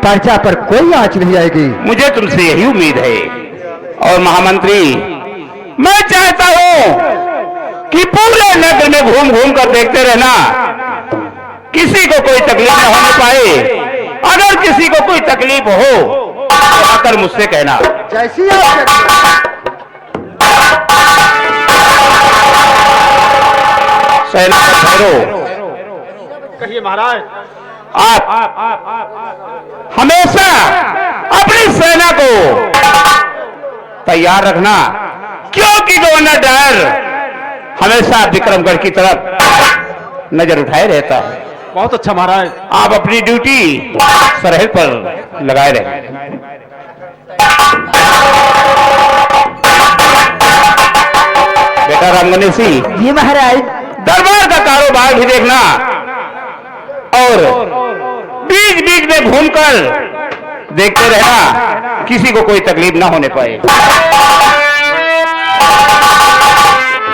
प्रजा पर कोई आंच नहीं आएगी। मुझे तुमसे यही उम्मीद है। और महामंत्री, मैं चाहता हूं कि पूरे नगर में घूम घूम कर देखते रहना, किसी को कोई तकलीफ न होने पाए। अगर किसी को कोई तकलीफ हो तो आकर मुझसे कहना। जैसी आप सेना का ठहरो। कहिए महाराज। आप हमेशा अपनी सेना को तैयार रखना, क्योंकि गवर्नर डायर हमेशा विक्रमगढ़ की तरफ नजर उठाए रहता है। बहुत अच्छा महाराज। आप अपनी ड्यूटी सरहद पर लगाए रहे। बेटा रामगणेशी, जी महाराज। दरबार का कारोबार भी देखना और बीच बीच में घूमकर देखते रहना, किसी को कोई तकलीफ ना होने पाए।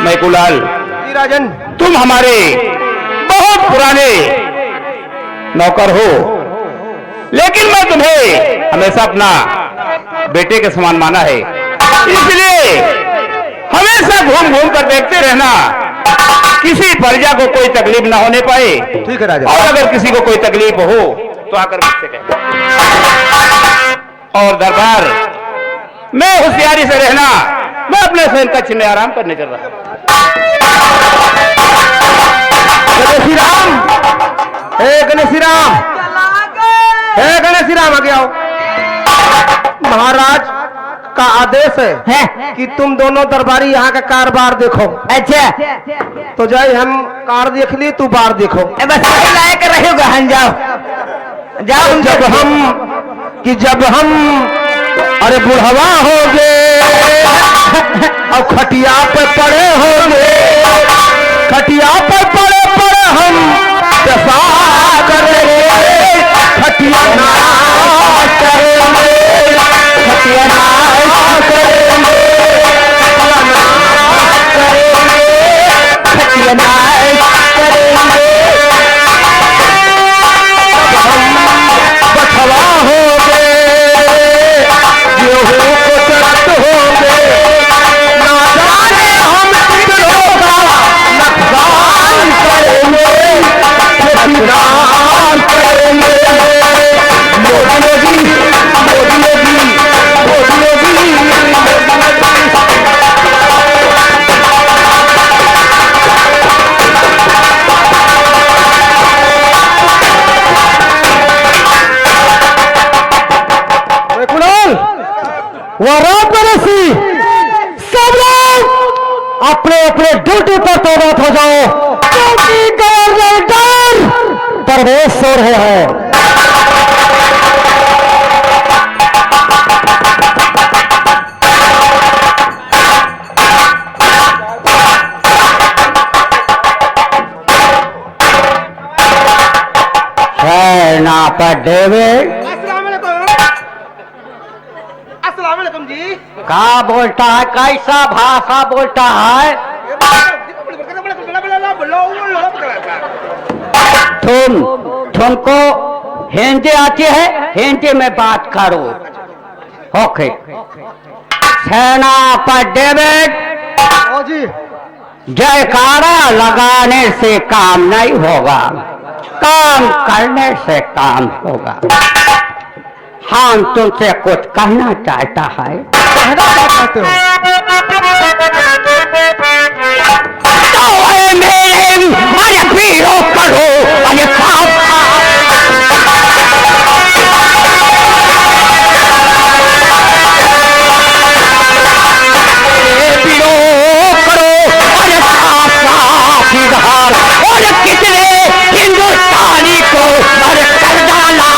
मैकुलाल, राजन, तुम हमारे बहुत पुराने नौकर हो, लेकिन मैं तुम्हें हमेशा अपना बेटे के समान माना है, इसलिए हमेशा घूम घूम कर देखते रहना, किसी प्रजा को कोई तकलीफ ना होने पाए। ठीक है राजा। और अगर किसी को कोई तकलीफ हो तो आकर मुझसे कहना। और दरबार में होशियारी से रहना। मैं अपने स्वयं कक्ष में आराम करने चल रहा। गणेशी राम, हे गणेशी राम, हे गणेशी राम, आगे आओ। महाराज का आदेश है कि तुम दोनों दरबारी यहाँ का कारोबार देखो। अच्छा, तो जाए हम कार देख ली, तू बार देखो। बस लायक रहेगा। हम जाओ जाओ। जब हम अरे बुढ़वा होगे और खटिया पे पड़े होंगे, खटिया पे पड़े पड़े हम दफा करेंगे, खटिया नाश करेंगे, खटिया नाश करेंगे, खटिया नाश करेंगे। बछवा होंगे, गेहूं को चरत होंगे, ना जाने हम कितनों का नुकसान करेंगे, नुकसान करेंगे। मोदी योगी, मोदी योगी, मोदी योगी, वाराणसी सब लोग अपने अपने ड्यूटी पर तैनात हो जाओ, क्योंकि गवर्नर डायर प्रवेश हो रहे हैं। सेना पर डेविड जी का बोलता है, कैसा भाषा बोलता है? तुमको हिंदी आती है? हिंदी में बात करो। ओके। सेना पर डेविड, जी जयकारा लगाने से काम नहीं होगा, काम करने से काम होगा। हम तुमसे कुछ कहना चाहता है। कहना क्या चाहते हो? तो मेरे अरे पीरो करो, अरे और कितने हिंदुस्तानी को अरे कर डाला।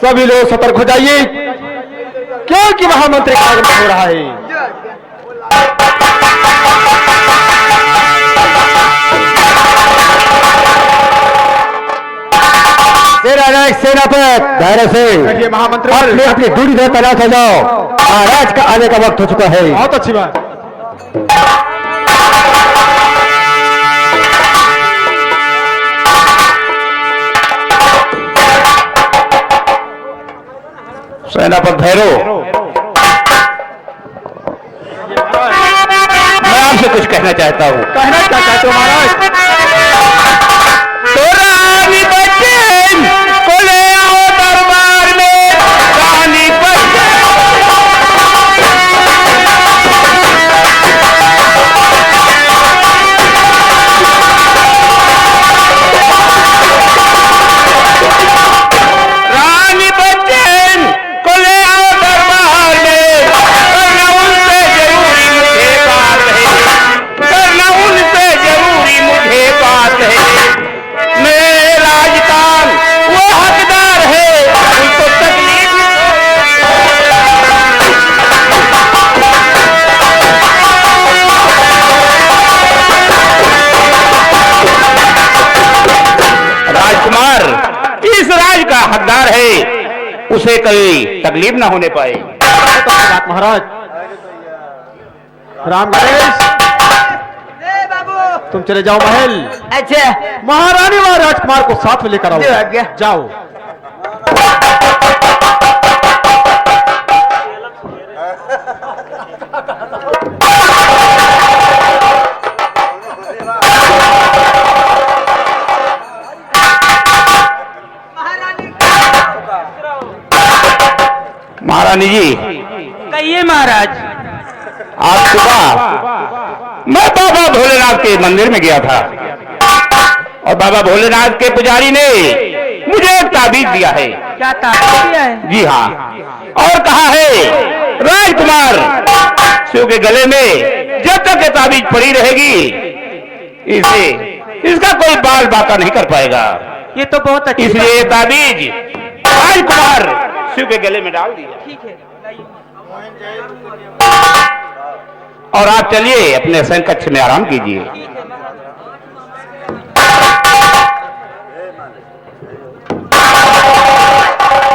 सभी लोग सतर्क हो जाइए, क्योंकि महामंत्री का आगमन हो रहा है। सेनापति धैर्य सिंह, महामंत्री अपनी ड्यूटी से तैनात हो जाओ। महाराज का आने का वक्त हो चुका है। बहुत अच्छी बात। सेनापति भैरव, मैं आपसे कुछ कहना चाहता हूँ। कहना क्या चाहते हो महाराज? तो रानी बच्चन को ले आओ दरबार में, रानी बच्चन। रानी बच्चन को ले आओ दरबार में, करना उनसे जरूरी मुझे बात है, करना उनसे जरूरी मुझे बात है। मेरे राजकान वो हकदार है, उनको तकलीफ राजकुमार इस राज का हकदार है, उसे कोई तकलीफ ना होने पाए। महाराज राम गणेश, तुम चले जाओ महल। अच्छा महारानी व राजकुमार को साथ में लेकर जो आज्ञा। आओ। जाओ। महारानी जी, कहिए महाराज। आज सुबह मैं बाबा भोलेनाथ के मंदिर में गया था और बाबा भोलेनाथ के पुजारी ने मुझे एक ताबीज दिया है। क्या ताकत दिया है? जी हाँ, और कहा है राजकुमार शिव के गले में जब तक ये ताबीज पड़ी रहेगी, इसे इसका कोई बाल बाका नहीं कर पाएगा। ये तो बहुत अच्छी इसलिए ये ताबीज राजकुमार शिव के गले में डाल दिया। ठीक है। और आप चलिए अपने शयन कक्ष में आराम कीजिए।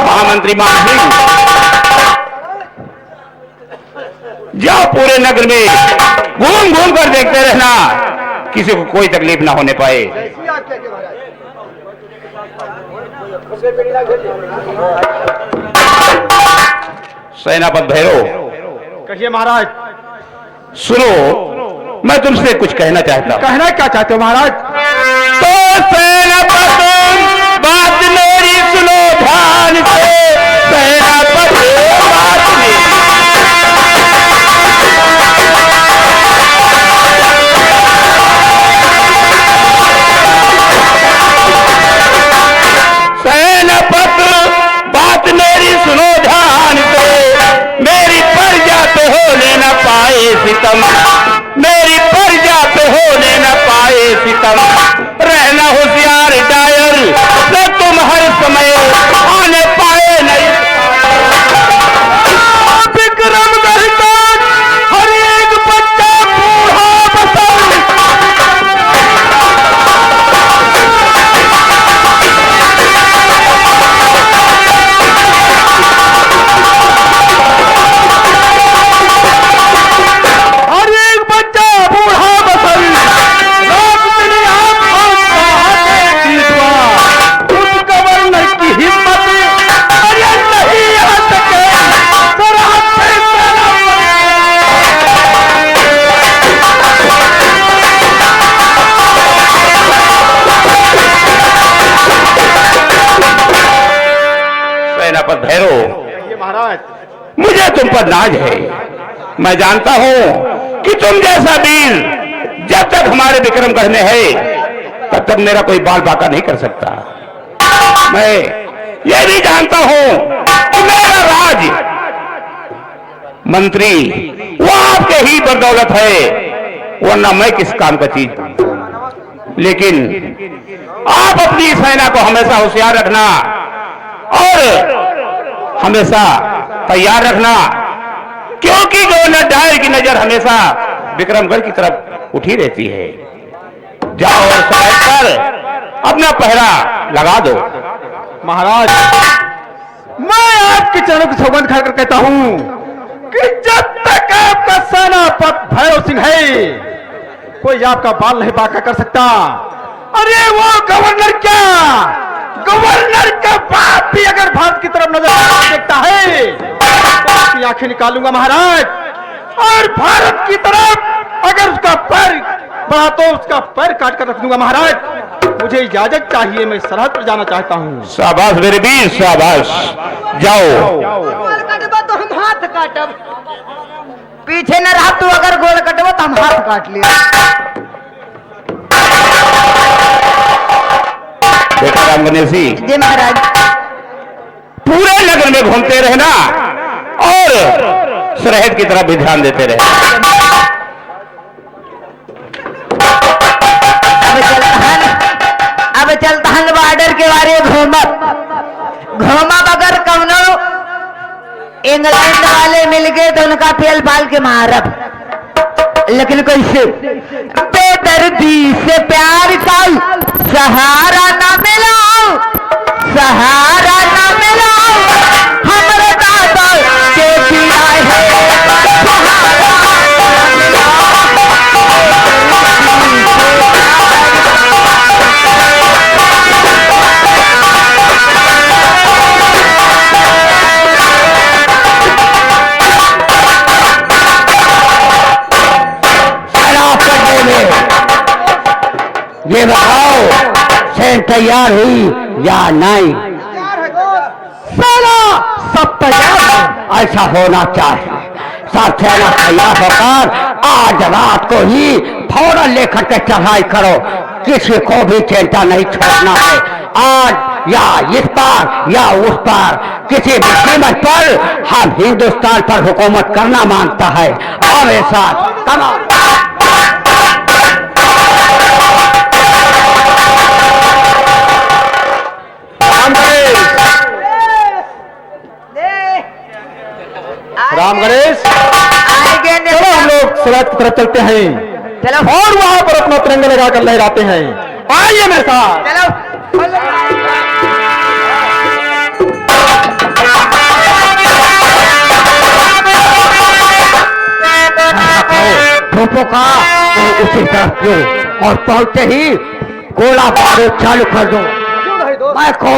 महामंत्री मान सिंह, जाओ पूरे नगर में घूम घूम कर देखते रहना, किसी को कोई तकलीफ ना होने पाए। सेनापति भैरव, कहिए महाराज। सुनो, मैं तुमसे कुछ कहना चाहता हूँ। कहना क्या चाहते हो महाराज? तो सेनापति बात मेरी सुनो ध्यान से, सेनापति बात मेरी। सेनापति बात मेरी सुनो ध्यान से, मेरी प्रजा पे होने न पाए सितम, मेरी प्रजा पे होने न पाए सितम। रहना होशियार डायर, न तुम हर समय आने पाए नहीं। विक्रम दहतान हर एक बच्चा बूढ़ा बसंत, हर एक बच्चा बूढ़ा बसंत, रात दिन आत्मा सहाते जीतवा, उस गवर्नर की हिम्मत अरे नहीं आ सके। सेनापति भैरव, महाराज मुझे तुम पर नाज है। मैं जानता हूं कि तुम जैसा वीर जब तक हमारे विक्रमगढ़ में है, तब तक मेरा कोई बाल बाका नहीं कर सकता। मैं ये भी जानता हूं कि मेरा राज मंत्री वो आपके ही बदौलत है, वरना मैं किस काम का चीज हूं। लेकिन आप अपनी सेना को हमेशा होशियार रखना और हमेशा तैयार रखना, क्योंकि गवर्नर डायर की नजर हमेशा विक्रमगढ़ की तरफ उठी रहती है। जाओ और समय पर अपना पहरा लगा दो। महाराज, मैं आपके चरणों की सौगंध खाकर कहता हूं कि जब तक आपका सेनापति भैरव सिंह है, कोई आपका बाल नहीं बांका कर सकता। अरे वो गवर्नर क्या, गवर्नर का बाप भी अगर भारत की तरफ नजर देखता है तो उसकी आंखें निकालूंगा महाराज, और भारत की तरफ अगर उसका पैर बढ़ा तो उसका पैर काट कर रख दूंगा महाराज। मुझे इजाजत चाहिए, मैं सरहद पर जाना चाहता हूँ। शाबाश मेरे वीर, शाबाश, जाओ। गोल कटबो तो हम हाथ काटब, पीछे न रहा तू, अगर गोल कटबो तो हम हाथ काट लिया। देखा राम गणेशी, जी महाराज। पूरे नगर में घूमते रहना और सरहद की तरफ भी ध्यान देते रहे। अब चलता हन बॉर्डर के बारे घूमा बगर कवनो इंग्लैंड वाले मिल गए तो उनका फेल फाल के मारब, लेकिन कैसे बेदर्दी से प्यार का सहारा ना मिलाओ, सहारा ना मिलाओ, हमारे दादा के दिया है ये बताओ सेन तैयार हुई या नहीं? सेना सब तैयार है। ऐसा होना चाहिए। सब सेना तैयार होकर आज रात को ही फौरन लेकर के चढ़ाई करो, किसी को भी चिंता नहीं छोड़ना है। आज या इस पार या उस पार किसी भी कीमत पर हम हिंदुस्तान पर हुकूमत करना मांगता है। और ऐसा तमाम राम गणेश, चलो हम लोग सरहद की तरफ चलते हैं। चलो और वहां पर अपना तिरंगा लगाकर लहराते हैं। आइए मेरे साथ। चलो। धूपों का तो उसी तरफ क्यों, और पहुंचते ही गोला बारूद चालू कर दो। मैं को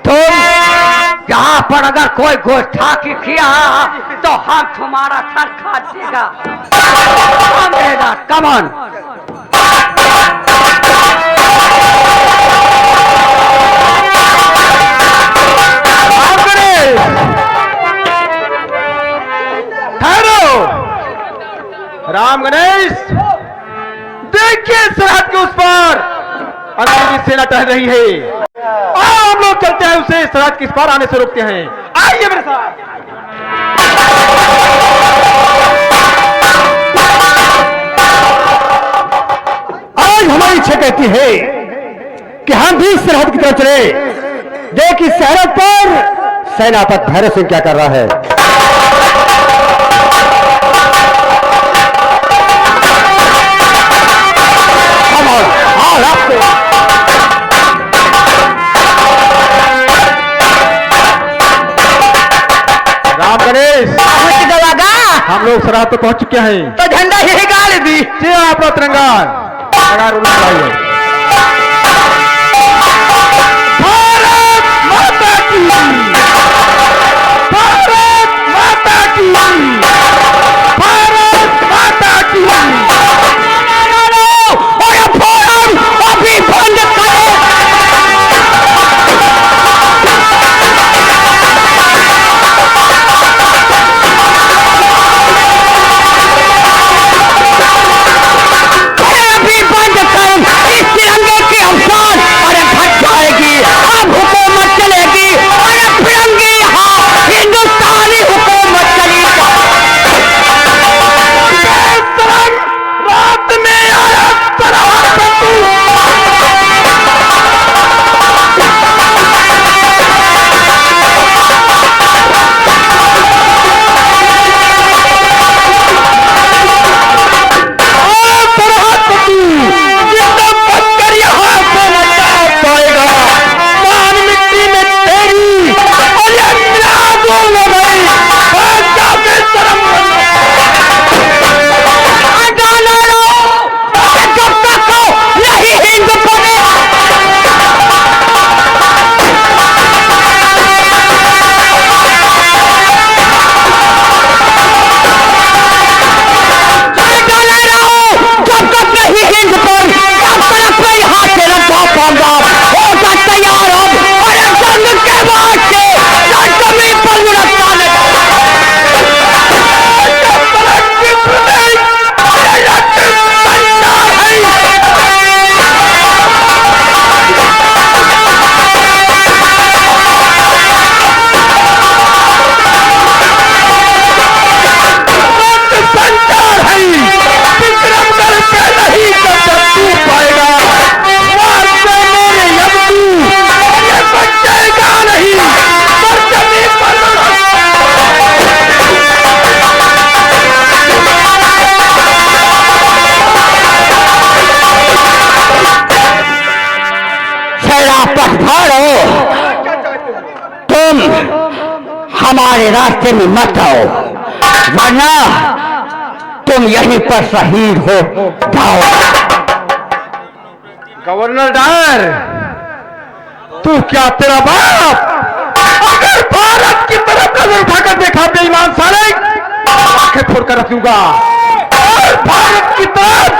तुम यहाँ पर अगर कोई गुस्ताखी किया तो हम तुम्हारा सर काट देगा। कमन राम गणेश, देखिए सरहद के उस पार अंग्रेजी सेना टहल रही है। आओ हम लोग चलते हैं, उसे सरहद के इस पार आने से रोकते हैं। आइए मेरे साथ। आज हमारी इच्छा कहती है कि हम भी सरहद की तरफ चले। देखिए सरहद पर सेनापति भैरव सिंह क्या कर रहा है। राम गणेश, हम लोग सरहद पर पहुंच चुके हैं। तो झंडा यही गाड़ दी। जी आप लोग तिरंगा भारत माता की, भारत माता की, भारत माता की। अभी बंद करो। अभी बंद करो। हमारे रास्ते में मत आओ, वरना तुम यहीं पर शहीद हो जाओ। गवर्नर डायर, तू क्या तेरा बाप अगर भारत की तरफ नजर उठाकर देखा बेईमान साले, आंखें फोड़कर रख दूंगा। और भारत की तरफ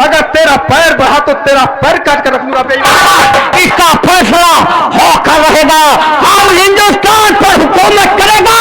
अगर तेरा पैर बढ़ा तो तेरा पैर काट कर रख दूंगा बेईमान। इसका फैसला होकर रहेगा, हम हिंदुस्तान पर हुकूमत करेगा।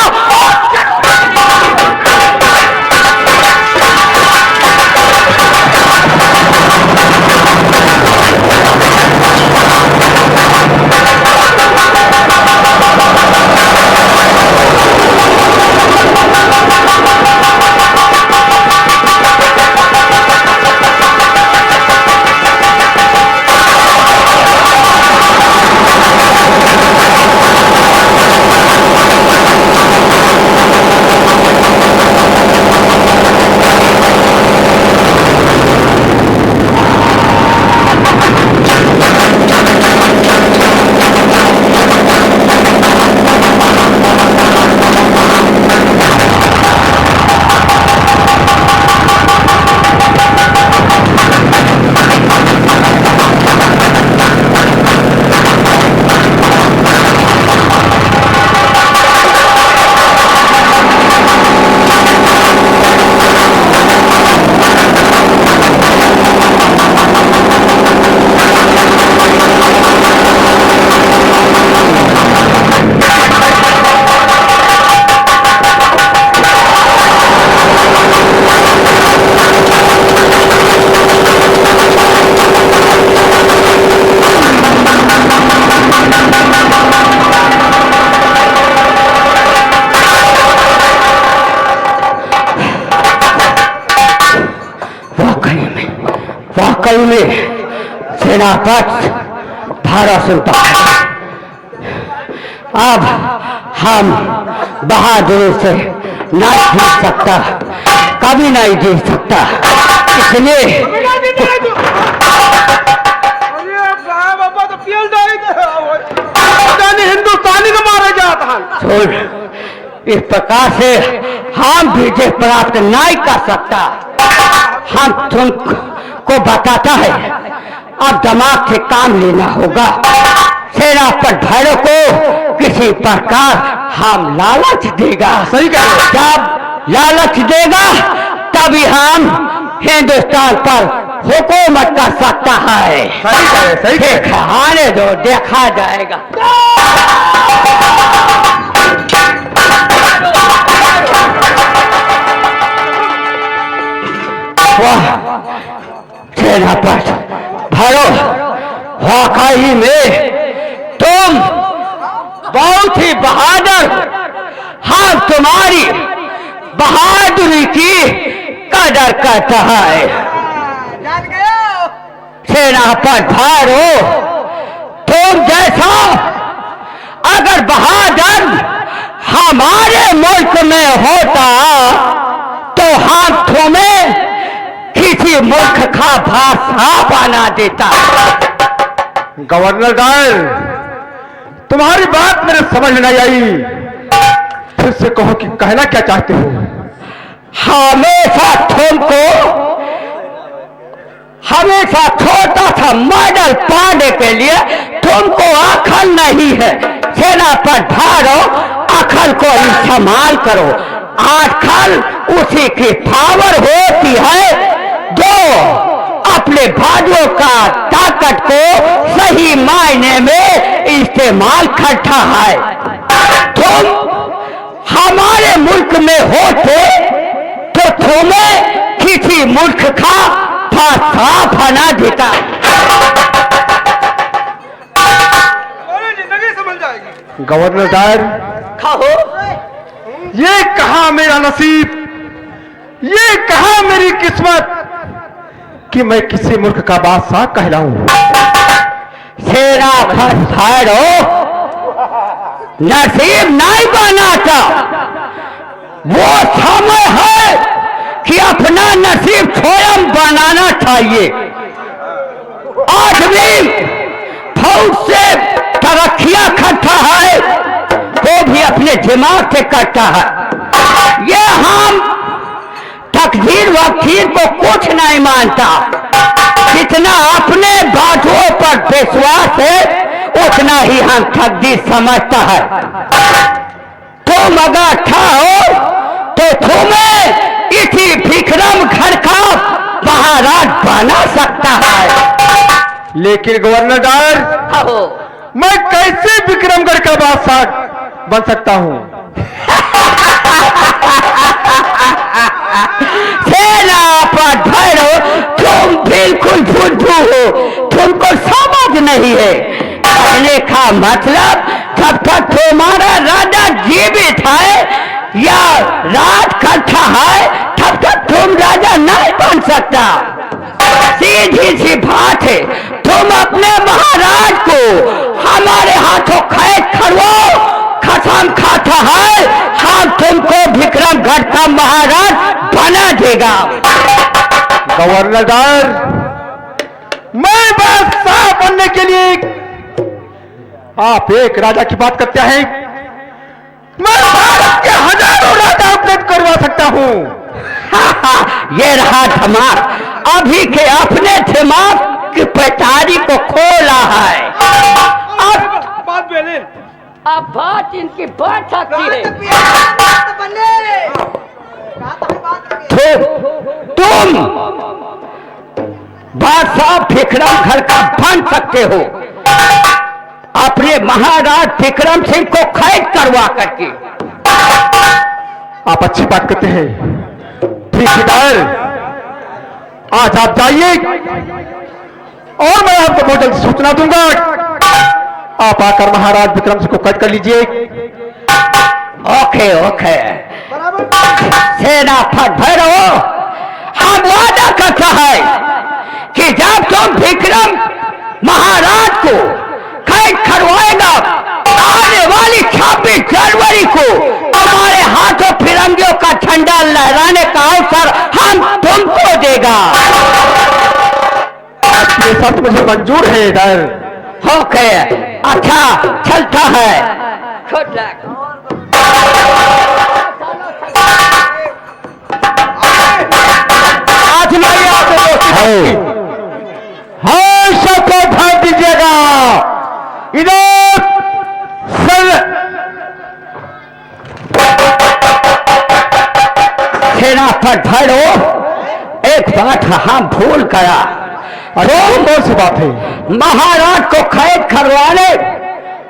वाकई में सेनापति भारत सुनता है। अब हम बहादुरी से नहीं जीत सकता, कभी नहीं जीत सकता, इसलिए हिंदुस्तानी को मारा जाता है। सुन, इस प्रकार से हम विजय प्राप्त नहीं कर सकता। हम तुमको बताता है, अब दिमाग से काम लेना होगा। सेनापति भैरव को किसी प्रकार हम लालच देगा। सही कह रहे हो। जब लालच देगा तभी हम हिंदुस्तान पर हुकूमत कर सकता है। सही कह रहे, सही कह रहे। देखा, आने दो, देखा जाएगा। वाह सेनापति भैरव, वाकई में तुम बहुत ही बहादुर। हम तुम्हारी बहादुरी की कदर करता है। सेनापति भैरव, तुम जैसा अगर बहादुर हमारे मुल्क में होता तो हम तुम्हें किसी मुल्क का भाषा बना देता। गवर्नर डायल, तुम्हारी बात मेरे समझ में नहीं आई, फिर से कहो कि कहना क्या चाहते हो। हमेशा छोटा सा मॉडल पाने के लिए तुमको अकल नहीं है। सेनापति भैरव, अकल को इस्तेमाल करो। आजकल उसी की पावर होती है जो अपने भाइयों का ताकत को सही मायने में इस्तेमाल करता है। तुम हमारे मुल्क में होते तो तुम्हें किसी मुल्क का भाषा बना देता। जिंदगी समझ जाएगी। गवर्नर डायर, कहो, ये कहा मेरा नसीब, ये कहा मेरी किस्मत कि मैं किसी मुल्क का बादशाह कहलाऊं। सेनापति भैरव नसीब नहीं बनाता, वो समय है कि अपना नसीब स्वयं बनाना चाहिए। आदमी बहुत से तरक्कियां करता है, को भी अपने दिमाग से करता है। ये हम तकदीर वकील को कुछ नहीं मानता। जितना अपने बातों पर विश्वास है उतना ही हम तकदीर समझता है। तुम अगर अच्छा हो तो तुम्हें इसी विक्रम घर का महाराज बना सकता है। लेकिन गवर्नर डायर, मैं कैसे विक्रमगढ़ का बादशाह बन सकता हूं? सेनापति भैरव, तुम बिल्कुल बुद्धू हो, तुमको समझ नहीं है। कहने का मतलब जब तक तुम्हारा राजा जीवित है या राज करता है तब तक तुम राजा नहीं बन सकता। सीधी सी बात है, तुम अपने महाराज को हमारे हाथों कैद करवाओ, कसम खाता है हम तुमको विक्रमगढ़ का महाराज बना देगा। गवर्नर डायर, मैं बादशाह बनने के लिए आप एक राजा की बात करते हैं, मैं भारत के हजारों राजा अपडेट करवा सकता हूं। ये रहा दिमाग, अभी के अपने दिमाग की पटारी को खोला है। अब बात इनकी बढ़ सकती है। तुम बादशाह विक्रमगढ़ का बन सकते हो अपने महाराज विक्रम सिंह को कैद करवा करके। आप अच्छी बात करते हैं, ठीक है डायर, आज आप जाइए और मैं आपको बहुत जल्द सूचना दूंगा। आप आकर महाराज विक्रम सिंह को कैद कर लीजिए। ओके ओके सेनापति भैरव, हम वादा करता है कि जब तुम विक्रम महाराज को कैद करवाएगा, आने वाली 26 जनवरी को हमारे हाथों फिरंगियों का झंडा लहराने का अवसर हम तुमको देगा। ये सब मुझे मंजूर है डायर। ओके, अच्छा चलता है। आजमाइए आप हाँ, सबको ध्यान दीजिएगा। इधर सेनापति भैरव, एक बात हम भूल गया। अरे कौन सी बात है? महाराज को कैद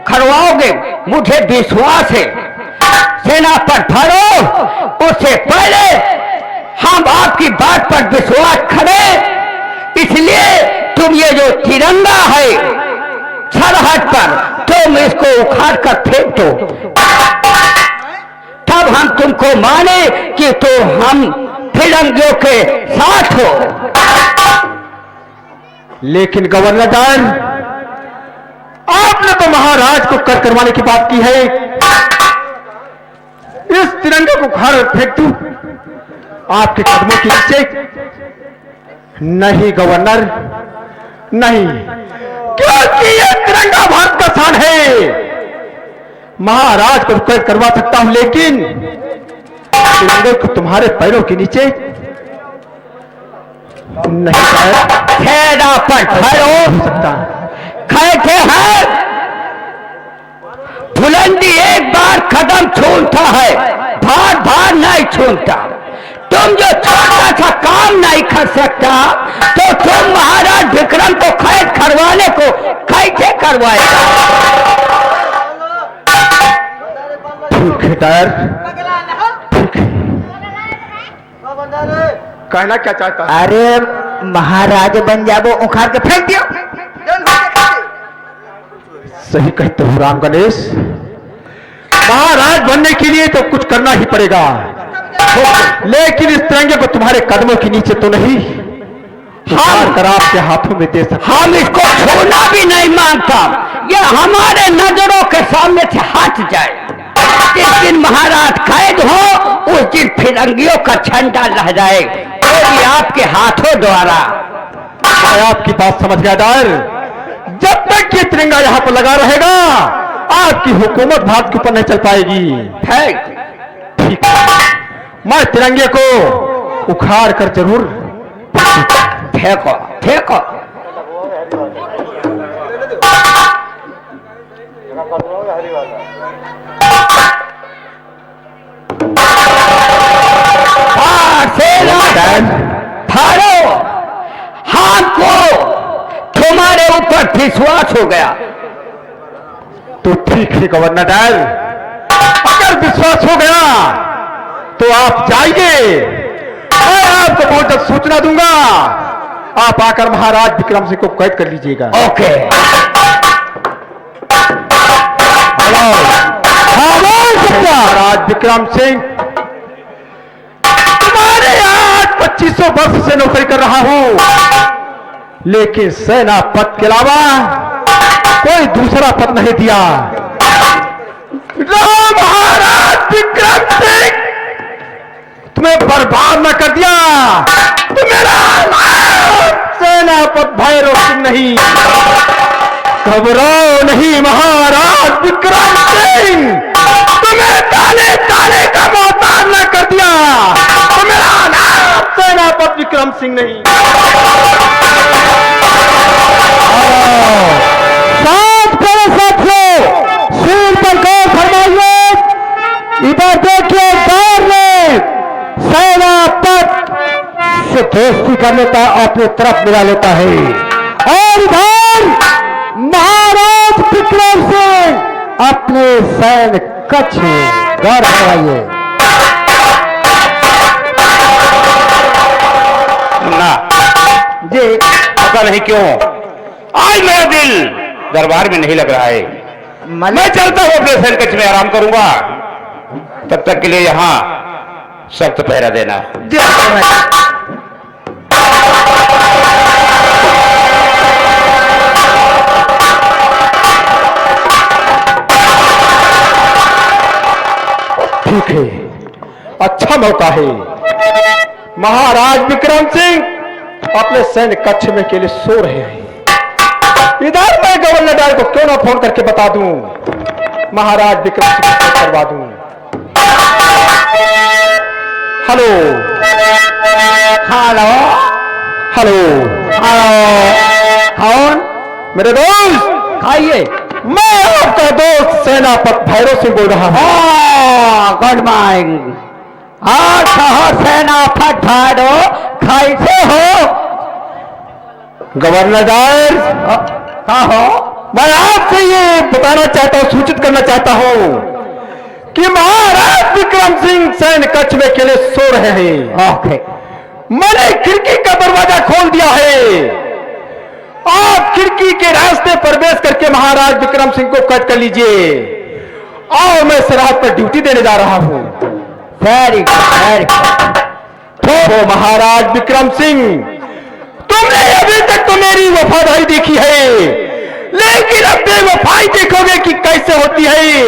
करवाओगे, मुझे विश्वास है। सेनापति भैरव, उससे पहले हम आपकी बात पर विश्वास करें, इसलिए तुम ये जो तिरंगा है सरहद पर, तुम इसको उखाड़ कर फेंक दो, तब हम तुमको माने कि तो हम फिरंगियों के साथ हो। लेकिन गवर्नर डायर, आपने तो महाराज को कैद करवाने की बात की है, इस तिरंगे को उखाड़ फेंक दूं आपके कदमों के नीचे? नहीं गवर्नर, नहीं, क्योंकि ये तिरंगा भारत का शान है। महाराज को कैद करवा सकता हूं, लेकिन तिरंगे को तुम्हारे पैरों के नीचे नहीं सेनापति भैरव हो सकता। कहते हैं बुलंदी एक बार कदम छूता है, बार बार नहीं छूता। तुम जो छोटा सा काम नहीं कर सकता, तो तुम महाराज विक्रम को कैद करवाने को कैसे करवाएगा? ठीक है डायर, ठीक है। कहना क्या चाहता? अरे महाराज बन जाबो, उखाड़ के फेंक दियो। सही कहते हो राम गणेश, महाराज बनने के लिए तो कुछ करना ही पड़ेगा, लेकिन इस तिरंगे को तुम्हारे कदमों के नीचे तो नहीं, हम कर आपके हाथों में दे सकते। हम इसको छूना भी नहीं मांगता, ये हमारे नजरों के सामने से हट जाए। जिस दिन महाराज कैद हो उस दिन फिरंगियों का झंडा लहराए, वो भी आपके हाथों द्वारा। मैं आपकी बात समझ गया डायर, जब तक ये तिरंगा यहां पर लगा रहेगा आपकी हुकूमत भारत के ऊपर नहीं चल पाएगी। ठीक है, मैं तिरंगे को उखाड़ कर जरूर फेंको फेंको। फाड़ो, हमको तुम्हारे ऊपर विश्वास हो गया। तो ठीक है गवर्नर डायल, अगर विश्वास हो गया तो आप जाइए, मैं आपको बहुत जल्द सूचना दूंगा। आप आकर महाराज विक्रम सिंह को कैद कर लीजिएगा। ओके। महाराज विक्रम सिंह, तुम्हारे यहाँ 2500 वर्ष से नौकरी कर रहा हूं, लेकिन सेना पद के अलावा कोई दूसरा पद नहीं दिया। महाराज विक्रम सिंह, तुम्हें बर्बाद न कर दिया तो मेरा नाम सेनापति भैरव सिंह नहीं। घबराओ नहीं महाराज विक्रम सिंह, तुम्हें ताले ताले का मोहताज न कर दिया तो मेरा नाम सेनापति विक्रम सिंह नहीं। शील पर गौर फरमाइए। इधर देखिए, दौर में सेना पद से दोस्ती कर लेता है, अपनी तरफ मिला लेता है। और इधर महाराज विक्रम सिंह अपने सैन्य कक्ष में गौर फरमाइए। ना जी, पता नहीं क्यों आज मेरा दिल दरबार में नहीं लग रहा है। मैं चलता हूं, अपने सैन्य कक्ष में आराम करूंगा। तब तक के लिए यहां सख्त पहरा देना। ठीक है, अच्छा मौका है। महाराज विक्रम सिंह अपने सैन्य कक्ष में अकेले सो रहे हैं। इधर मैं गवर्नर डायल को क्यों ना फोन करके बता दूं, महाराज विक्रम सिंह को करवा दूं। हेलो हेलो हेलो हेलो, कौन? मेरे दोस्त, खाइए। मैं आपका दोस्त सेनापति भैरव सिंह बोल रहा हूं। Good morning. और कहो सेनापति भैरव, कैसे हो? गवर्नर डायल, कहो। मैं आपसे ये बताना चाहता हूं, सूचित करना चाहता हूं कि महाराज विक्रम सिंह सैन्य कक्ष में अकेले सो रहे हैं। ओके। मैंने खिड़की का दरवाजा खोल दिया है। आप खिड़की के रास्ते प्रवेश करके महाराज विक्रम सिंह को कैद कर लीजिए और मैं सरहद पर ड्यूटी देने जा रहा हूं। Very good. तो महाराज विक्रम सिंह, तुमने अभी तक तो मेरी वफादारी देखी है, लेकिन अब बेवफाई देखोगे कि कैसे होती है।